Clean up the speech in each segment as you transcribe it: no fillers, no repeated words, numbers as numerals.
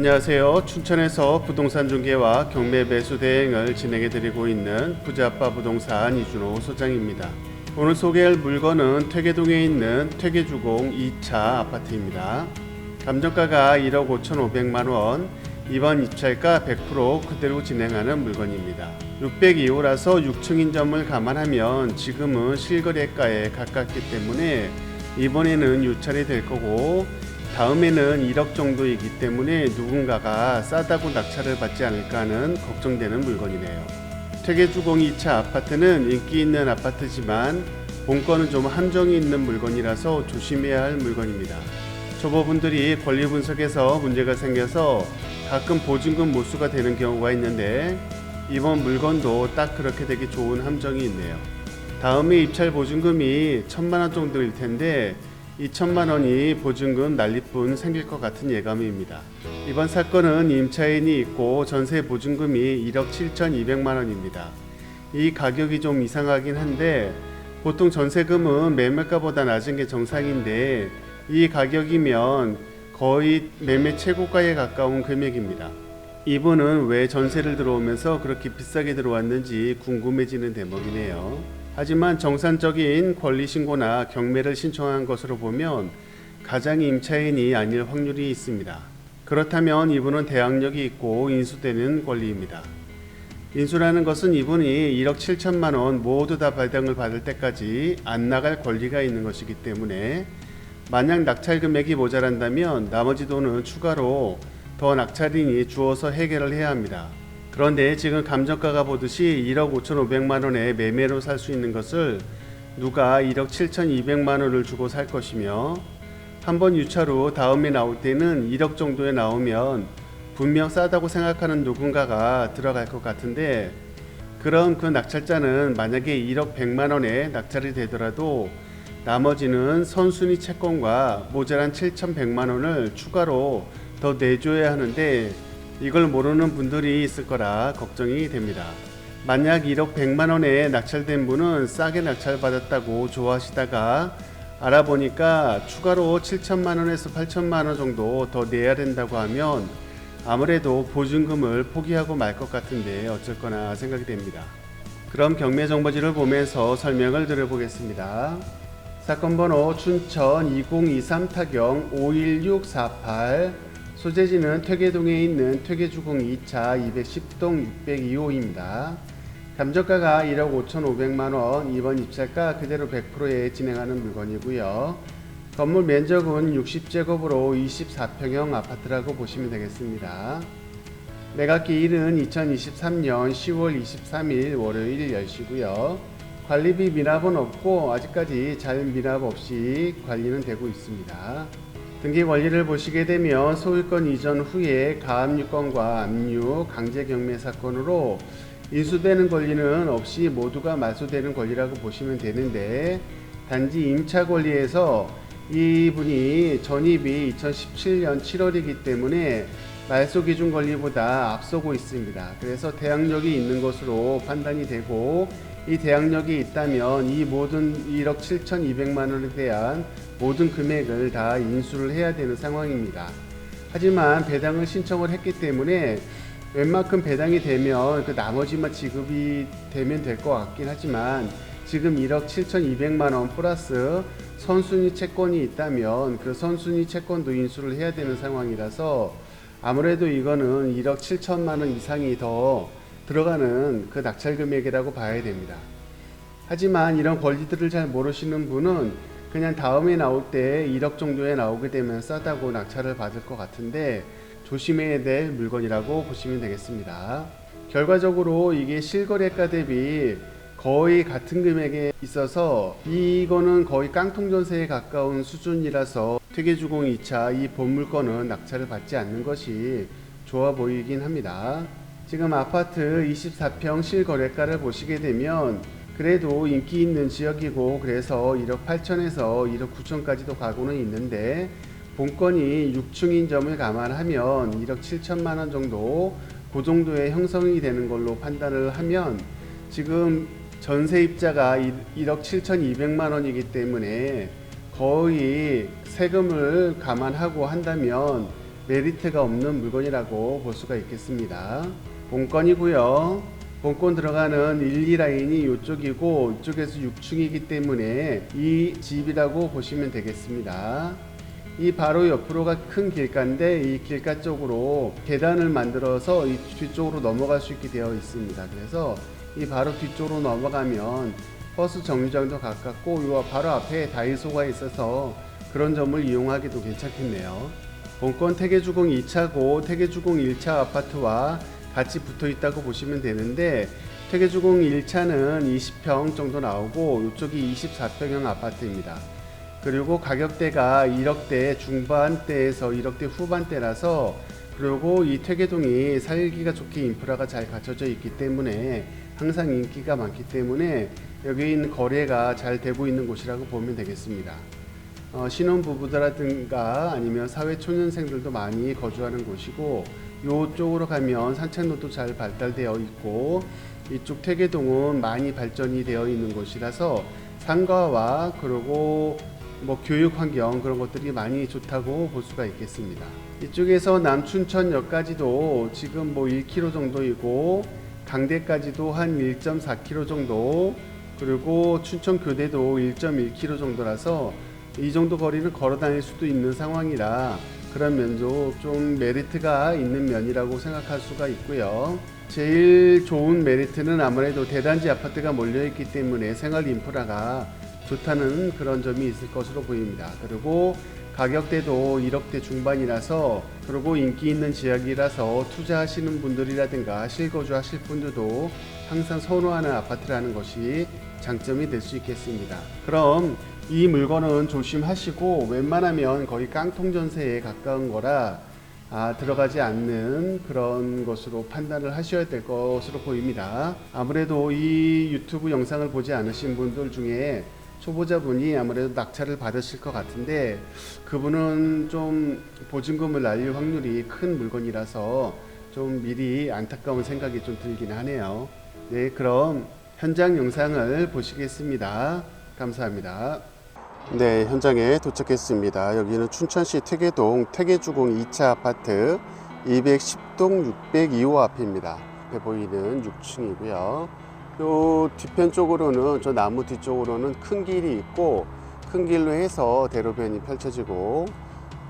안녕하세요. 춘천에서 부동산 중개와 경매 매수 대행을 진행해 드리고 있는 부자아빠 부동산 이준호 소장입니다. 오늘 소개할 물건은 퇴계동에 있는 퇴계주공 2차 아파트입니다. 감정가가 1억 5,500만원, 이번 입찰가 100% 그대로 진행하는 물건입니다. 602호라서 6층인 점을 감안하면 지금은 실거래가에 가깝기 때문에 이번에는 유찰이 될 거고, 다음에는 1억 정도이기 때문에 누군가가 싸다고 낙찰을 받지 않을까 하는 걱정되는 물건이네요. 퇴계주공 2차 아파트는 인기 있는 아파트지만 본건은 좀 함정이 있는 물건이라서 조심해야 할 물건입니다. 초보분들이 권리 분석에서 문제가 생겨서 가끔 보증금 못수가 되는 경우가 있는데, 이번 물건도 딱 그렇게 되기 좋은 함정이 있네요. 다음에 입찰 보증금이 1,000만원 정도일 텐데 2천만원이 보증금 난리뿐 생길 것 같은 예감입니다. 이번 사건은 임차인이 있고 전세 보증금이 1억 7,200만원입니다. 이 가격이 좀 이상하긴 한데, 보통 전세금은 매매가보다 낮은 게 정상인데 이 가격이면 거의 매매 최고가에 가까운 금액입니다. 이분은 왜 전세를 들어오면서 그렇게 비싸게 들어왔는지 궁금해지는 대목이네요. 하지만 정상적인 권리신고나 경매를 신청한 것으로 보면 가장 임차인이 아닐 확률이 있습니다. 그렇다면 이분은 대항력이 있고 인수되는 권리입니다. 인수라는 것은 이분이 1억 7천만원 모두 다 배당을 받을 때까지 안 나갈 권리가 있는 것이기 때문에, 만약 낙찰 금액이 모자란다면 나머지 돈은 추가로 더 낙찰인이 주어서 해결을 해야 합니다. 그런데 지금 감정가가 보듯이 1억 5,500만원에 매매로 살 수 있는 것을 누가 1억 7,200만원을 주고 살 것이며, 한번 유찰 후 다음에 나올 때는 1억 정도에 나오면 분명 싸다고 생각하는 누군가가 들어갈 것 같은데, 그럼 그 낙찰자는 만약에 1억 100만원에 낙찰이 되더라도 나머지는 선순위 채권과 모자란 7,100만원을 추가로 더 내줘야 하는데, 이걸 모르는 분들이 있을 거라 걱정이 됩니다. 만약 1억 100만원에 낙찰된 분은 싸게 낙찰받았다고 좋아하시다가 알아보니까 추가로 7천만원에서 8천만원 정도 더 내야 된다고 하면 아무래도 보증금을 포기하고 말 것 같은데 어쩔거나 생각이 됩니다. 그럼 경매 정보지를 보면서 설명을 드려보겠습니다. 사건 번호 춘천 2023 타경 51648, 소재지는 퇴계동에 있는 퇴계주공 2차 210동 602호입니다. 감정가가 1억 5,500만원, 이번 입찰가 그대로 100%에 진행하는 물건이고요. 건물 면적은 60제곱으로 24평형 아파트라고 보시면 되겠습니다. 매각기일은 2023년 10월 23일 월요일 10시고요. 관리비 미납은 없고 아직까지 잘 미납 없이 관리는 되고 있습니다. 등기 권리를 보시게 되면 소유권 이전 후에 가압류권과 압류, 강제 경매 사건으로 인수되는 권리는 없이 모두가 말소되는 권리라고 보시면 되는데, 단지 임차 권리에서 이분이 전입이 2017년 7월이기 때문에 말소 기준 권리보다 앞서고 있습니다. 그래서 대항력이 있는 것으로 판단이 되고, 이 대항력이 있다면 이 모든 1억 7,200만원에 대한 모든 금액을 다 인수를 해야 되는 상황입니다. 하지만 배당을 신청을 했기 때문에 웬만큼 배당이 되면 그 나머지만 지급이 되면 될 것 같긴 하지만, 지금 1억 7,200만원 플러스 선순위 채권이 있다면 그 선순위 채권도 인수를 해야 되는 상황이라서 아무래도 이거는 1억 7천만원 이상이 더 들어가는 그 낙찰 금액이라고 봐야 됩니다. 하지만 이런 권리들을 잘 모르시는 분은 그냥 다음에 나올 때 1억 정도에 나오게 되면 싸다고 낙찰을 받을 것 같은데, 조심해야 될 물건이라고 보시면 되겠습니다. 결과적으로 이게 실거래가 대비 거의 같은 금액에 있어서 이거는 거의 깡통 전세에 가까운 수준이라서 퇴계주공 2차 이 본물건은 낙찰을 받지 않는 것이 좋아 보이긴 합니다. 지금 아파트 24평 실거래가를 보시게 되면 그래도 인기 있는 지역이고, 그래서 1억 8천에서 1억 9천까지도 가고는 있는데, 본건이 6층인 점을 감안하면 1억 7천만원 정도, 그 정도의 형성이 되는 걸로 판단을 하면, 지금 전세입자가 1억 7,200만원이기 때문에 거의 세금을 감안하고 한다면 메리트가 없는 물건이라고 볼 수가 있겠습니다. 본건이고요. 본건 들어가는 1, 2라인이 이쪽이고 이쪽에서 6층이기 때문에 이 집이라고 보시면 되겠습니다. 이 바로 옆으로가 큰 길가인데 이 길가 쪽으로 계단을 만들어서 이 뒤쪽으로 넘어갈 수 있게 되어 있습니다. 그래서 이 바로 뒤쪽으로 넘어가면 버스 정류장도 가깝고 이 바로 앞에 다이소가 있어서 그런 점을 이용하기도 괜찮겠네요. 본건 태계주공 2차고 태계주공 1차 아파트와 같이 붙어 있다고 보시면 되는데 태계주공 1차는 20평 정도 나오고 이쪽이 24평형 아파트입니다. 그리고 가격대가 1억대 중반대에서 1억대 후반대라서, 그리고 이 퇴계동이 살기가 좋게 인프라가 잘 갖춰져 있기 때문에 항상 인기가 많기 때문에 여기 있는 거래가 잘 되고 있는 곳이라고 보면 되겠습니다. 신혼부부들라든가 아니면 사회초년생들도 많이 거주하는 곳이고, 이쪽으로 가면 산책로도 잘 발달되어 있고 이쪽 퇴계동은 많이 발전이 되어 있는 곳이라서 상가와 그리고 교육 환경 그런 것들이 많이 좋다고 볼 수가 있겠습니다. 이쪽에서 남춘천역까지도 지금 1km 정도이고 강대까지도 한 1.4km 정도, 그리고 춘천교대도 1.1km 정도라서 이 정도 거리를 걸어 다닐 수도 있는 상황이라 그런 면도 좀 메리트가 있는 면이라고 생각할 수가 있고요. 제일 좋은 메리트는 아무래도 대단지 아파트가 몰려있기 때문에 생활 인프라가 좋다는 그런 점이 있을 것으로 보입니다. 그리고 가격대도 1억대 중반이라서, 그리고 인기 있는 지역이라서 투자하시는 분들이라든가 실거주 하실 분들도 항상 선호하는 아파트라는 것이 장점이 될 수 있겠습니다. 그럼 이 물건은 조심하시고 웬만하면 거의 깡통 전세에 가까운 거라 들어가지 않는 그런 것으로 판단을 하셔야 될 것으로 보입니다. 아무래도 이 유튜브 영상을 보지 않으신 분들 중에 초보자분이 아무래도 낙찰을 받으실 것 같은데, 그분은 좀 보증금을 날릴 확률이 큰 물건이라서 좀 미리 안타까운 생각이 좀 들긴 하네요. 네, 그럼 현장 영상을 보시겠습니다. 감사합니다. 네, 현장에 도착했습니다. 여기는 춘천시 퇴계동 퇴계주공 2차 아파트 210동 602호 앞입니다. 앞에 보이는 6층이고요. 요 뒤편 쪽으로는, 저 나무 뒤쪽으로는 큰 길이 있고 큰 길로 해서 대로변이 펼쳐지고,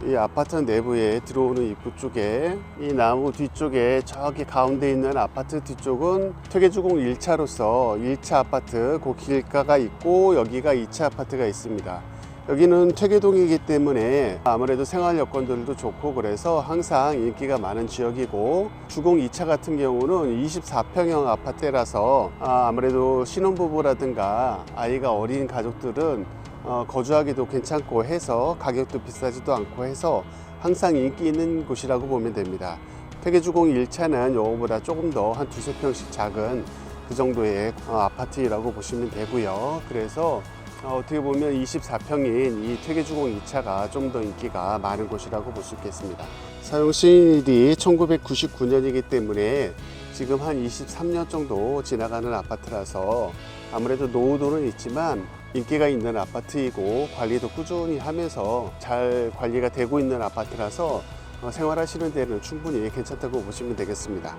이 아파트 내부에 들어오는 입구 쪽에 이 나무 뒤쪽에 저기 가운데 있는 아파트 뒤쪽은 퇴계주공 1차로서 1차 아파트 그 길가가 있고, 여기가 2차 아파트가 있습니다. 여기는 퇴계동이기 때문에 아무래도 생활 여건들도 좋고 그래서 항상 인기가 많은 지역이고, 주공 2차 같은 경우는 24평형 아파트라서 아무래도 신혼부부라든가 아이가 어린 가족들은 거주하기도 괜찮고 해서 가격도 비싸지도 않고 해서 항상 인기 있는 곳이라고 보면 됩니다. 퇴계주공 1차는 요거보다 조금 더 한 두세 평씩 작은 그 정도의 아파트라고 보시면 되고요. 그래서 어떻게 보면 24평인 이 퇴계주공 2차가 좀 더 인기가 많은 곳이라고 볼 수 있겠습니다. 사용시일이 1999년이기 때문에 지금 한 23년 정도 지나가는 아파트라서 아무래도 노후도는 있지만 인기가 있는 아파트이고 관리도 꾸준히 하면서 잘 관리가 되고 있는 아파트라서 생활하시는 데는 충분히 괜찮다고 보시면 되겠습니다.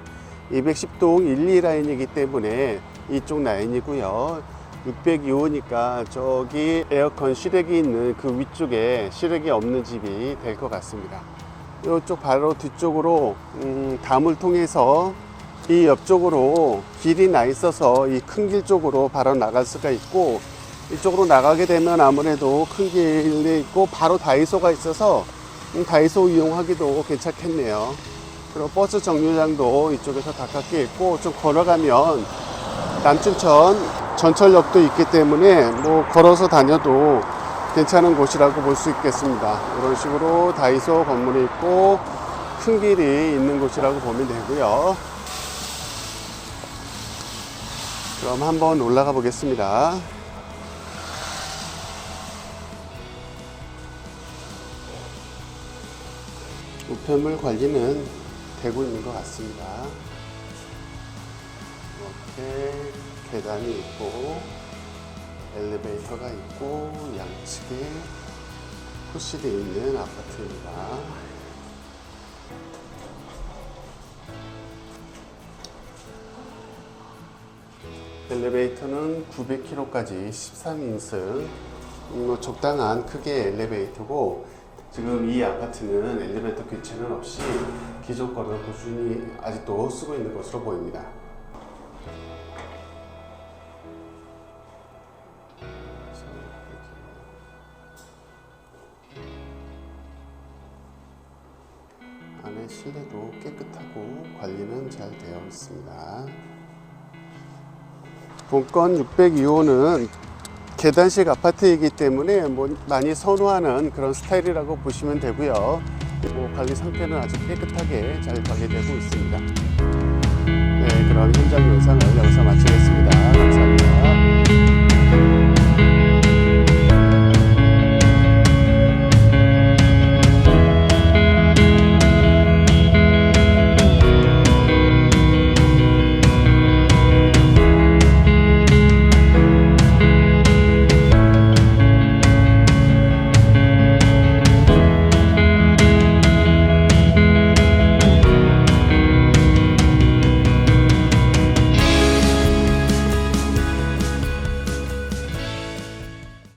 210동 1, 2라인이기 때문에 이쪽 라인이고요. 602호니까 저기 에어컨 실외기 있는 그 위쪽에 실외기 없는 집이 될 것 같습니다. 이쪽 바로 뒤쪽으로 담을 통해서 이 옆쪽으로 길이 나 있어서 이 큰 길 쪽으로 바로 나갈 수가 있고, 이쪽으로 나가게 되면 아무래도 큰 길이 있고 바로 다이소가 있어서 다이소 이용하기도 괜찮겠네요. 그리고 버스 정류장도 이쪽에서 가깝게 있고, 좀 걸어가면 남춘천 전철역도 있기 때문에 걸어서 다녀도 괜찮은 곳이라고 볼 수 있겠습니다. 이런 식으로 다이소 건물이 있고 큰 길이 있는 곳이라고 보면 되고요. 그럼 한번 올라가 보겠습니다. 우편물 관리는 되고 있는 것 같습니다. 이렇게 계단이 있고 엘리베이터가 있고 양측에 호실이 있는 아파트입니다. 엘리베이터는 900kg까지 13인승, 적당한 크기의 엘리베이터고, 지금 이 아파트는 엘리베이터 교체는 없이 기존 거를 꾸준히 아직도 쓰고 있는 것으로 보입니다. 안에 실내도 깨끗하고 관리는 잘 되어 있습니다. 본건 602호는 계단식 아파트이기 때문에 많이 선호하는 그런 스타일이라고 보시면 되고요. 관리 상태는 아주 깨끗하게 잘 관리되고 있습니다. 네, 그럼 현장 영상을 여기서 마치겠습니다. 감사합니다.